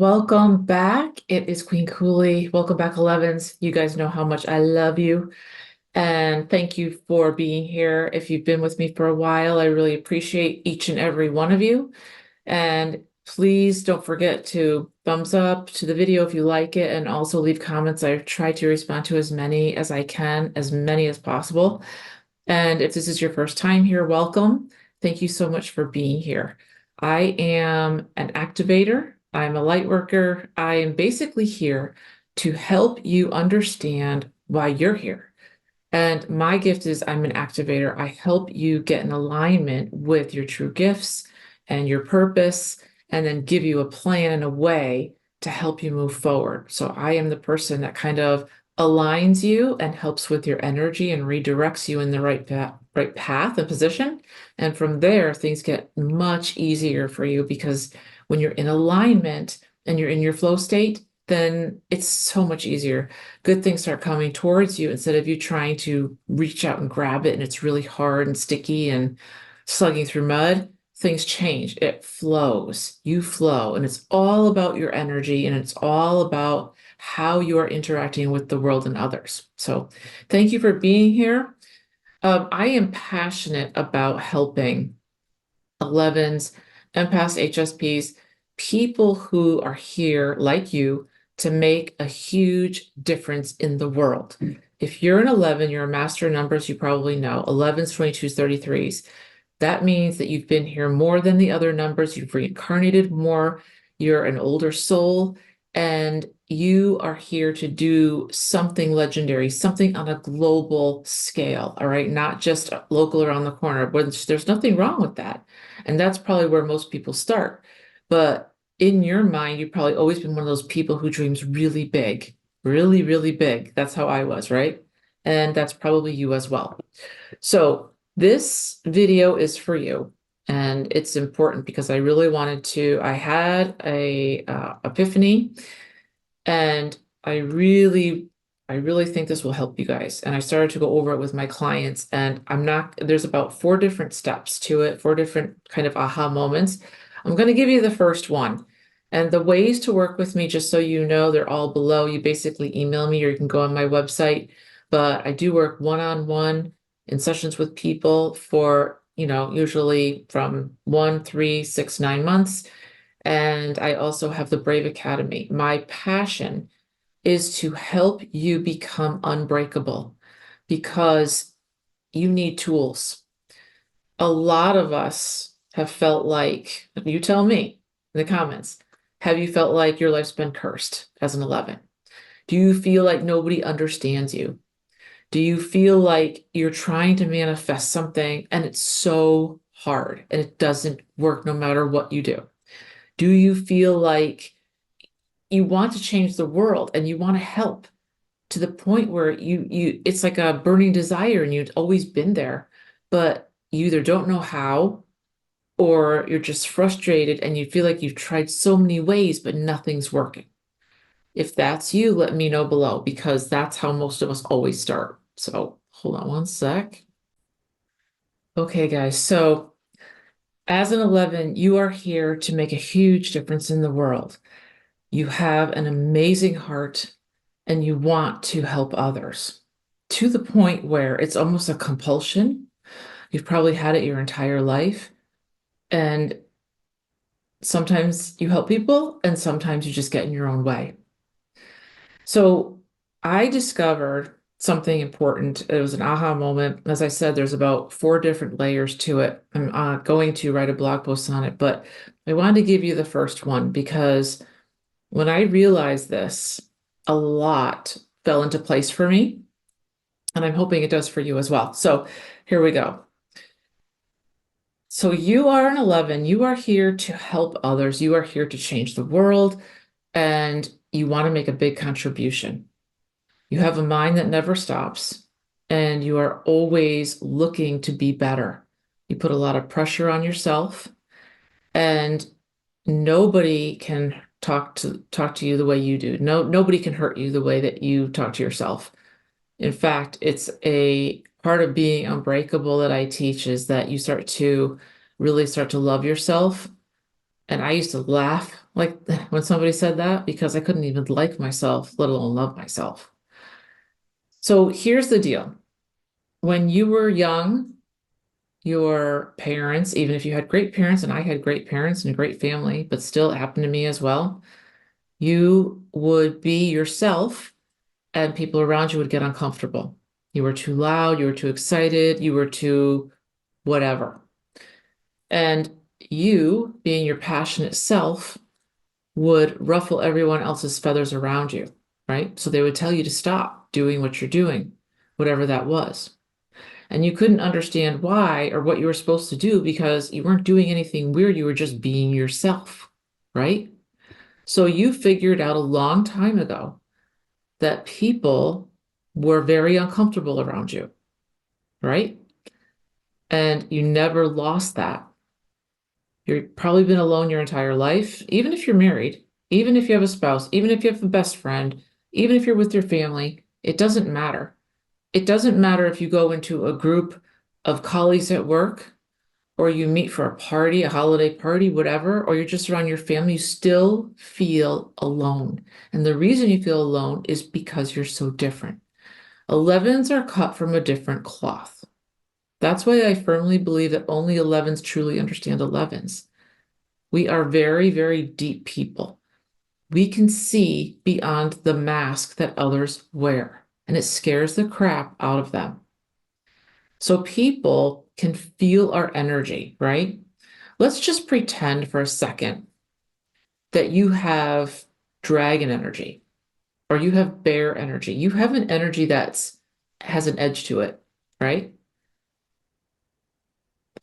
welcome back. It is Queen Kuli. Welcome back, 11s. You guys know how much I love you. And thank you for being here. If you've been with me for a while, I really appreciate each and every one of you. And please don't forget to thumbs up to the video if you like it, and also leave comments. I try to respond to as many as I can, as many as possible. And if this is your first time here, welcome. Thank you so much for being here. I am an activator. I'm a light worker. I am basically here to help you understand why you're here. And my gift is I'm an activator. I help you get in alignment with your true gifts and your purpose, and then give you a plan and a way to help you move forward. So I am the person that kind of aligns you and helps with your energy and redirects you in the right path and position. And from there, things get much easier for you, because when you're in alignment and you're in your flow state, then it's so much easier. Good things start coming towards you instead of you trying to reach out and grab it, and it's really hard and sticky and slugging through mud. Things change. It flows. You flow, and it's all about your energy, and it's all about how you are interacting with the world and others. So thank you for being here. I am passionate about helping 11s, empaths, HSPs, people who are here like you to make a huge difference in the world. If you're an 11, you're a master of numbers, you probably know 11s, 22s, 33s. That means that you've been here more than the other numbers. You've reincarnated more. You're an older soul, and you are here to do something legendary, something on a global scale. All right. Not just local around the corner, but there's nothing wrong with that. And that's probably where most people start. But in your mind, you've probably always been one of those people who dreams really big, really, really big. That's how I was, right? And that's probably you as well. So this video is for you, and it's important because I really wanted to, I had a epiphany, and I really think this will help you guys. And I started to go over it with my clients, and there's about 4 different steps to it, 4 different kind of aha moments. I'm going to give you the first one. And the ways to work with me, just so you know, they're all below. You basically email me, or you can go on my website. But I do work one-on-one in sessions with people for, usually from 1, 3, 6, 9 months. And I also have the Brave Academy. My passion is to help you become unbreakable, because you need tools. A lot of us have felt like, you tell me in the comments, have you felt like your life's been cursed as an 11? Do you feel like nobody understands you? Do you feel like you're trying to manifest something and it's so hard and it doesn't work no matter what you do? Do you feel like you want to change the world and you want to help to the point where it's like a burning desire and you've always been there, but you either don't know how, or you're just frustrated and you feel like you've tried so many ways, but nothing's working? If that's you, let me know below, because that's how most of us always start. So hold on one sec. Okay, guys. So as an 11, you are here to make a huge difference in the world. You have an amazing heart and you want to help others to the point where it's almost a compulsion. You've probably had it your entire life. And sometimes you help people and sometimes you just get in your own way. So I discovered something important. It was an aha moment. As I said, there's about 4 different layers to it. I'm going to write a blog post on it, but I wanted to give you the first one because when I realized this, a lot fell into place for me, and I'm hoping it does for you as well. So here we go. So you are an 11. You are here to help others. You are here to change the world, and you want to make a big contribution. You have a mind that never stops, and you are always looking to be better. You put a lot of pressure on yourself, and nobody can talk to you the way you do. Nobody can hurt you the way that you talk to yourself. In fact, it's a part of being unbreakable that I teach, is that you really start to love yourself. And I used to laugh Like when somebody said that, because I couldn't even like myself, let alone love myself. So here's the deal. When you were young, your parents, even if you had great parents, and I had great parents and a great family, but still it happened to me as well, you would be yourself and people around you would get uncomfortable. You were too loud, you were too excited, you were too whatever. And you, being your passionate self, would ruffle everyone else's feathers around you, right? So they would tell you to stop doing what you're doing, whatever that was. And you couldn't understand why or what you were supposed to do because you weren't doing anything weird. You were just being yourself, right? So you figured out a long time ago that people were very uncomfortable around you, right? And you never lost that. You've probably been alone your entire life, even if you're married, even if you have a spouse, even if you have a best friend, even if you're with your family, it doesn't matter. It doesn't matter if you go into a group of colleagues at work or you meet for a party, a holiday party, whatever, or you're just around your family, you still feel alone. And the reason you feel alone is because you're so different. 11s are cut from a different cloth. That's why I firmly believe that only 11s truly understand 11s. We are very, very deep people. We can see beyond the mask that others wear, and it scares the crap out of them. So people can feel our energy, right? Let's just pretend for a second that you have dragon energy or you have bear energy. You have an energy that's has an edge to it, right?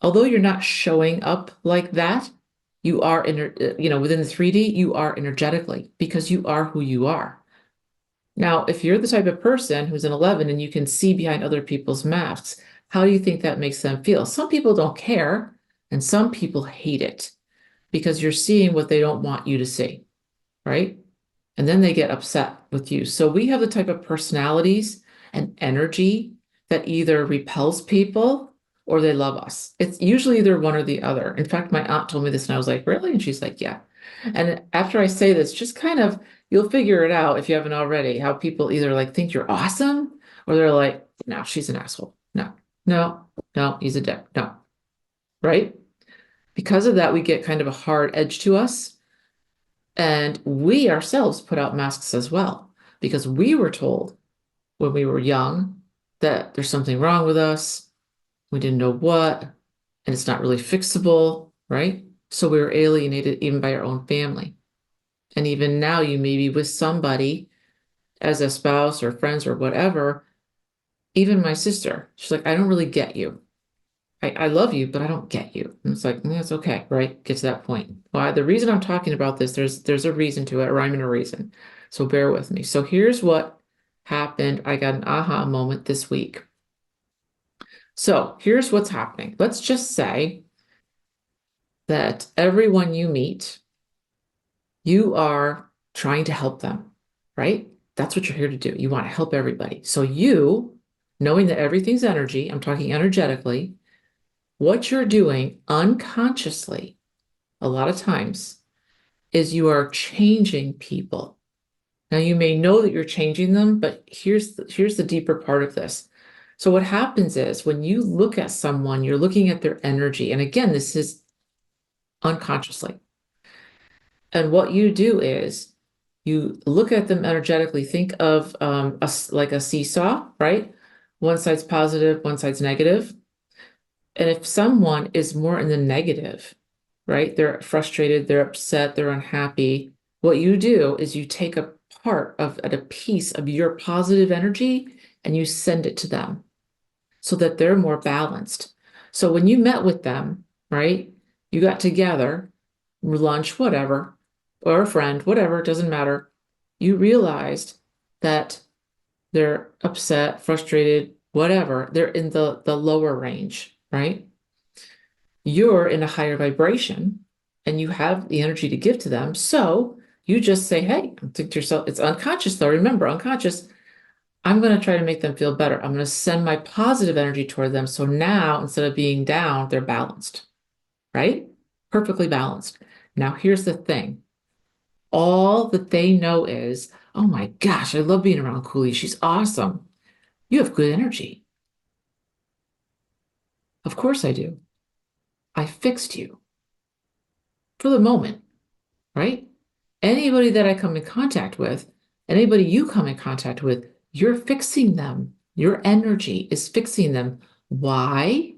Although you're not showing up like that, you are within the 3D, you are energetically because you are who you are. Now, if you're the type of person who's an 11 and you can see behind other people's masks, how do you think that makes them feel? Some people don't care, and some people hate it because you're seeing what they don't want you to see, right? And then they get upset with you. So we have the type of personalities and energy that either repels people or they love us. It's usually either one or the other. In fact, my aunt told me this and I was like, really? And she's like, yeah. And after I say this, just kind of, you'll figure it out if you haven't already, how people either like think you're awesome or they're like, no, she's an asshole. No, no, no, he's a dick. No, right? Because of that, we get kind of a hard edge to us. And we ourselves put out masks as well, because we were told when we were young that there's something wrong with us. We didn't know what, and it's not really fixable, right? So we were alienated even by our own family. And even now, you may be with somebody as a spouse or friends or whatever. Even my sister, she's like, I don't really get you. I love you, but I don't get you. And it's like, it's okay, right? Get to that point. Well, the reason I'm talking about this, there's a reason to it, a rhyme and a reason. So bear with me. So here's what happened. I got an aha moment this week. So here's what's happening. Let's just say that everyone you meet, you are trying to help them, right? That's what you're here to do. You want to help everybody. So you, knowing that everything's energy, I'm talking energetically, what you're doing unconsciously a lot of times is you are changing people. Now you may know that you're changing them, but here's the deeper part of this. So what happens is when you look at someone, you're looking at their energy. And again, this is unconsciously. And what you do is you look at them energetically. Think of like a seesaw, right? One side's positive, one side's negative. And if someone is more in the negative, right? They're frustrated, they're upset, they're unhappy. What you do is you take a part of a piece of your positive energy and you send it to them so that they're more balanced. So when you met with them, right? You got together, lunch, whatever, or a friend, whatever, it doesn't matter. You realized that they're upset, frustrated, whatever. They're in the lower range, right? You're in a higher vibration and you have the energy to give to them. So you just say, hey, think to yourself, it's unconscious though. Remember, unconscious, I'm going to try to make them feel better. I'm going to send my positive energy toward them. So now instead of being down, they're balanced, right? Perfectly balanced. Now, here's the thing. all that they know is, oh my gosh, I love being around Kuli. She's awesome. You have good energy. Of course I do. I fixed you for the moment, right? Anybody that I come in contact with, anybody you come in contact with, you're fixing them. Your energy is fixing them. Why?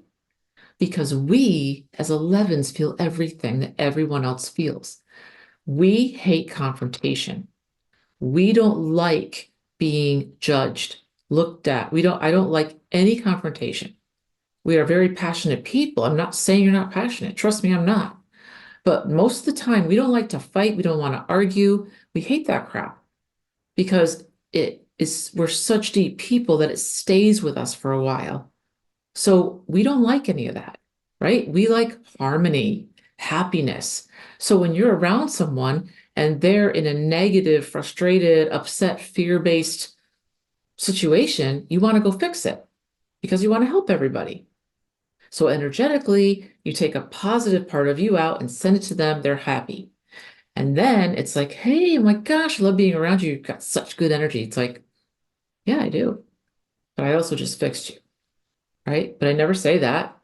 Because we, as 11s, feel everything that everyone else feels. We hate confrontation. We don't like being judged, looked at. I don't like any confrontation. We are very passionate people. I'm not saying you're not passionate. Trust me, I'm not. But most of the time, we don't like to fight. We don't want to argue. We hate that crap because we're such deep people that it stays with us for a while. So we don't like any of that, right? We like harmony, happiness. So when you're around someone and they're in a negative, frustrated, upset, fear-based situation, you want to go fix it because you want to help everybody. So energetically, you take a positive part of you out and send it to them. They're happy. And then it's like, hey, oh my gosh, I love being around you. You've got such good energy. It's like, yeah, I do. But I also just fixed you, right? But I never say that.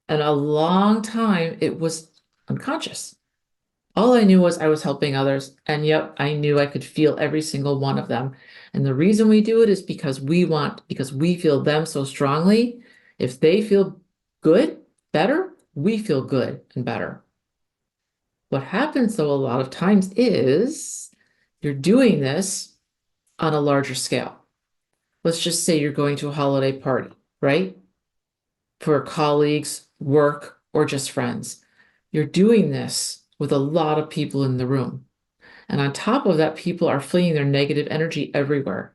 And a long time, it was unconscious. All I knew was I was helping others. And yep, I knew I could feel every single one of them. And the reason we do it is because we feel them so strongly. If they feel good, better, we feel good and better. What happens though a lot of times is you're doing this on a larger scale. Let's just say you're going to a holiday party, right? For colleagues, work, or just friends. You're doing this with a lot of people in the room. And on top of that, people are fleeing their negative energy everywhere.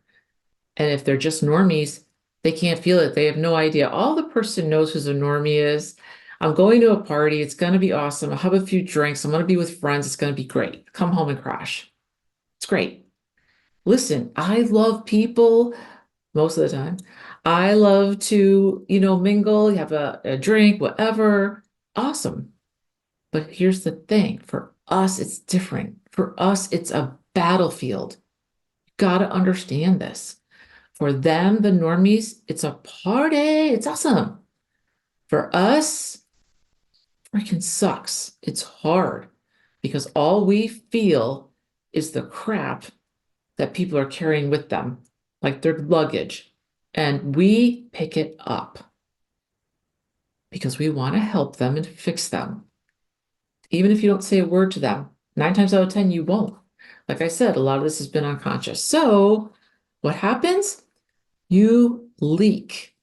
And if they're just normies, they can't feel it. They have no idea. All the person knows who a normie is. I'm going to a party. It's going to be awesome. I'll have a few drinks. I'm going to be with friends. It's going to be great. Come home and crash. It's great. Listen, I love people most of the time. I love to, mingle, have a drink, whatever. Awesome. But here's the thing. For us, it's different. For us, it's a battlefield. You got to understand this. For them, the normies, it's a party. It's awesome. For us, freaking sucks. It's hard because all we feel is the crap that people are carrying with them, like their luggage. And we pick it up because we want to help them and fix them. Even if you don't say a word to them, 9 times out of 10, you won't. Like I said, a lot of this has been unconscious. So what happens? You leak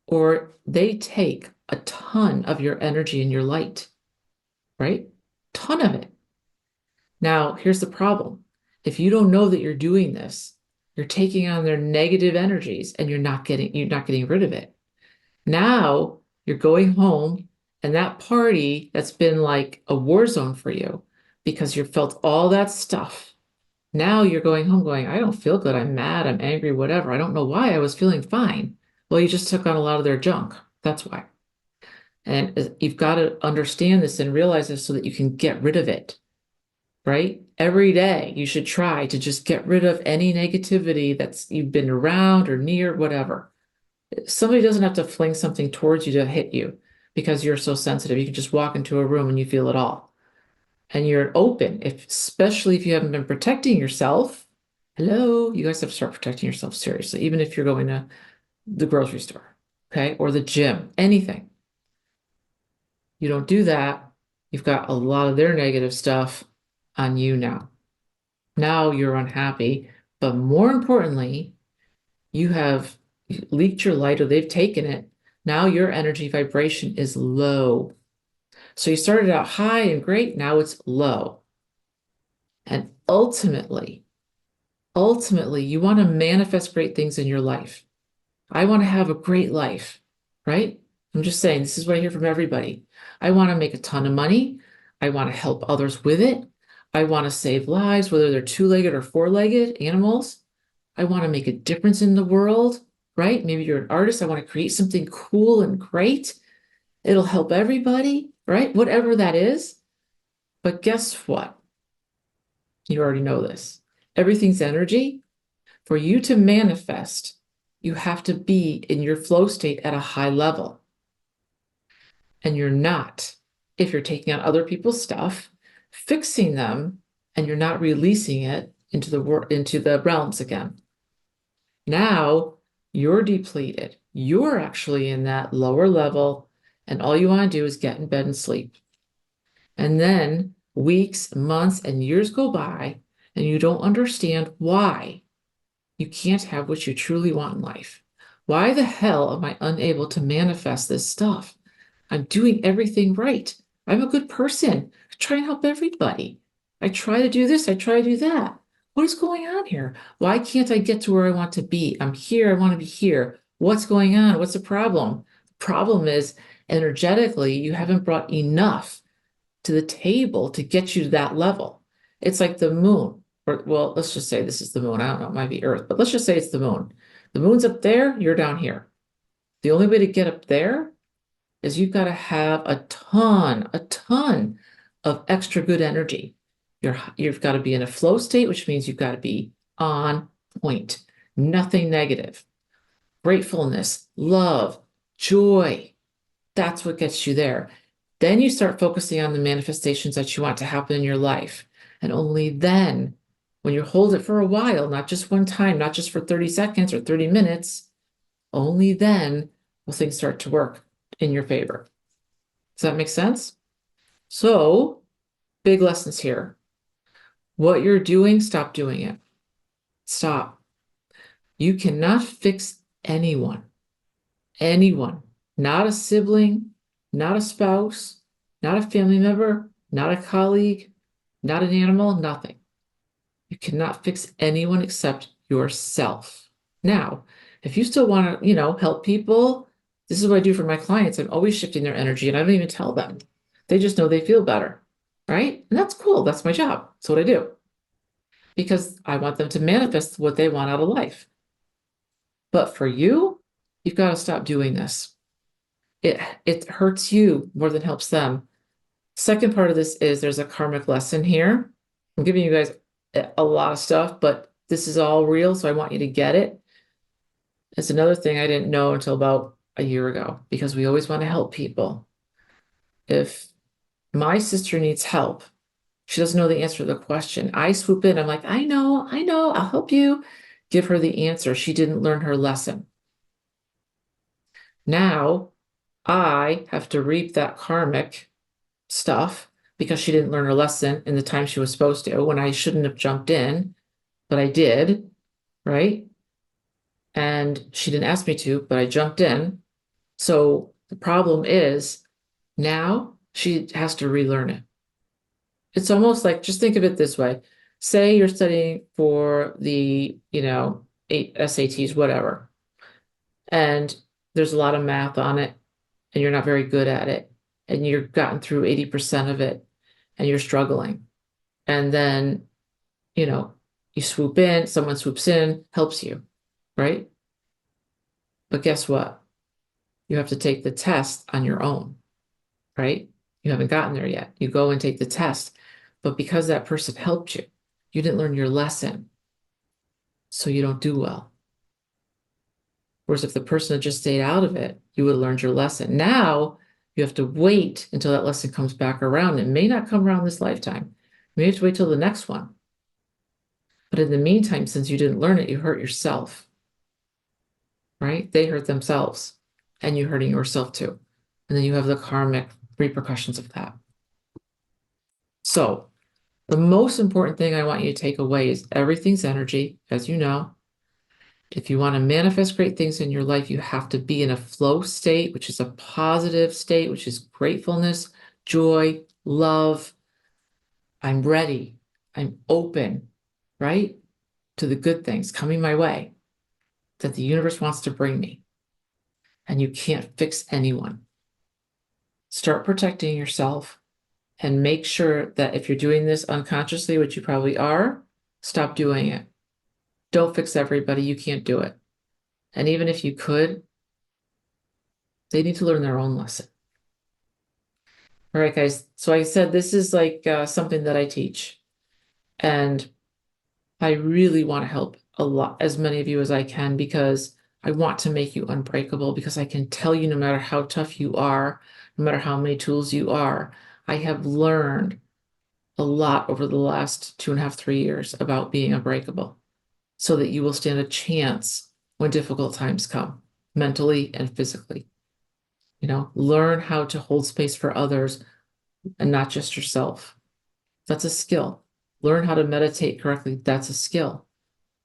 or they take a ton of your energy and your light, right? Ton of it. Now, here's the problem. If you don't know that you're doing this, you're taking on their negative energies and you're not getting rid of it. Now you're going home and that party that's been like a war zone for you because you felt all that stuff. Now you're going home going, I don't feel good. I'm mad. I'm angry, whatever. I don't know why I was feeling fine. Well, you just took on a lot of their junk. That's why. And you've got to understand this and realize this so that you can get rid of it, right? Every day you should try to just get rid of any negativity that's you've been around or near, whatever. Somebody doesn't have to fling something towards you to hit you because you're so sensitive. You can just walk into a room and you feel it all. And you're open, especially if you haven't been protecting yourself. Hello, you guys have to start protecting yourself seriously, even if you're going to the grocery store, okay, or the gym, anything. You don't do that, you've got a lot of their negative stuff on you now. Now you're unhappy, but more importantly, you have leaked your light or they've taken it. Now your energy vibration is low. So you started out high and great, now it's low. And ultimately, you want to manifest great things in your life. I want to have a great life, right? I'm just saying, this is what I hear from everybody. I want to make a ton of money. I want to help others with it. I want to save lives, whether they're two-legged or four-legged animals. I want to make a difference in the world, right? Maybe you're an artist. I want to create something cool and great. It'll help everybody, right? Whatever that is. But guess what? You already know this. Everything's energy. For you to manifest, you have to be in your flow state at a high level. And you're not if you're taking on other people's stuff, fixing them, and you're not releasing it into the realms again. Now you're depleted. You're actually in that lower level, and all you want to do is get in bed and sleep. And then weeks, months, and years go by, and you don't understand why you can't have what you truly want in life. Why the hell am I unable to manifest this stuff? I'm doing everything right. I'm a good person. I try and help everybody. I try to do this, I try to do that. What is going on here? Why can't I get to where I want to be? I'm here, I want to be here. What's going on? What's the problem? The problem is energetically, you haven't brought enough to the table to get you to that level. It's like the moon, or well, let's just say this is the moon. I don't know, it might be Earth, but let's just say it's the moon. The moon's up there, you're down here. The only way to get up there is you've got to have a ton of extra good energy. You've got to be in a flow state, which means you've got to be on point, nothing negative. Gratefulness, love, joy. That's what gets you there. Then you start focusing on the manifestations that you want to happen in your life. And only then, when you hold it for a while, not just one time, not just for 30 seconds or 30 minutes, only then will things start to work in your favor. Does that make sense? So, big lessons here. What you're doing, stop doing it. Stop. You cannot fix anyone, not a sibling, not a spouse, not a family member, not a colleague, not an animal, nothing. You cannot fix anyone except yourself. Now, if you still want to, help people, this is what I do for my clients. I'm always shifting their energy and I don't even tell them. They just know they feel better, right? And that's cool. That's my job. That's what I do because I want them to manifest what they want out of life. But for you, you've got to stop doing this. It hurts you more than helps them. Second part of this is there's a karmic lesson here. I'm giving you guys a lot of stuff, but this is all real, so I want you to get it. It's another thing I didn't know until about a year ago because we always want to help people. If my sister needs help, she doesn't know the answer to the question. I swoop in, I'm like, I know, I'll help you. Give her the answer. She didn't learn her lesson. Now I have to reap that karmic stuff because she didn't learn her lesson in the time she was supposed to when I shouldn't have jumped in, but I did, right? And she didn't ask me to, but I jumped in. So the problem is now she has to relearn it. It's almost like, just think of it this way. Say you're studying for the, 8 SATs, whatever, and there's a lot of math on it, and you're not very good at it, and you've gotten through 80% of it, and you're struggling. And then, you swoop in, someone swoops in, helps you, right? But guess what? You have to take the test on your own, right? You haven't gotten there yet. You go and take the test. But because that person helped you, you didn't learn your lesson. So you don't do well. Whereas if the person had just stayed out of it, you would have learned your lesson. Now you have to wait until that lesson comes back around. It may not come around this lifetime. You may have to wait till the next one. But in the meantime, since you didn't learn it, you hurt yourself, right? They hurt themselves and you're hurting yourself too. And then you have the karmic repercussions of that. So the most important thing I want you to take away is everything's energy, as you know. If you want to manifest great things in your life, you have to be in a flow state, which is a positive state, which is gratefulness, joy, love. I'm ready. I'm open, right? To the good things coming my way that the universe wants to bring me. And you can't fix anyone. Start protecting yourself and make sure that if you're doing this unconsciously, which you probably are, stop doing it. Don't fix everybody. You can't do it. And even if you could, they need to learn their own lesson. All right, guys. So I said this is like something that I teach. And I really want to help as many of you as I can, because I want to make you unbreakable, because I can tell you no matter how tough you are, no matter how many tools you are, I have learned a lot over the last 2.5, 3 years about being unbreakable so that you will stand a chance when difficult times come, mentally and physically. Learn how to hold space for others and not just yourself. That's a skill. Learn how to meditate correctly. That's a skill.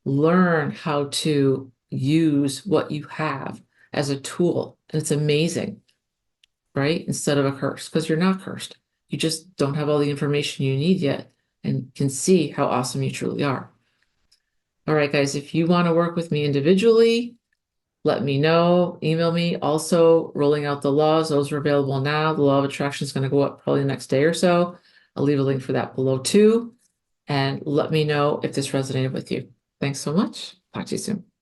Learn how to use what you have as a tool. And it's amazing, right? Instead of a curse, because you're not cursed. You just don't have all the information you need yet and can see how awesome you truly are. All right, guys, if you want to work with me individually, let me know. Email me. Also, rolling out the laws, those are available now. The law of attraction is going to go up probably the next day or so. I'll leave a link for that below too. And let me know if this resonated with you. Thanks so much. Talk to you soon.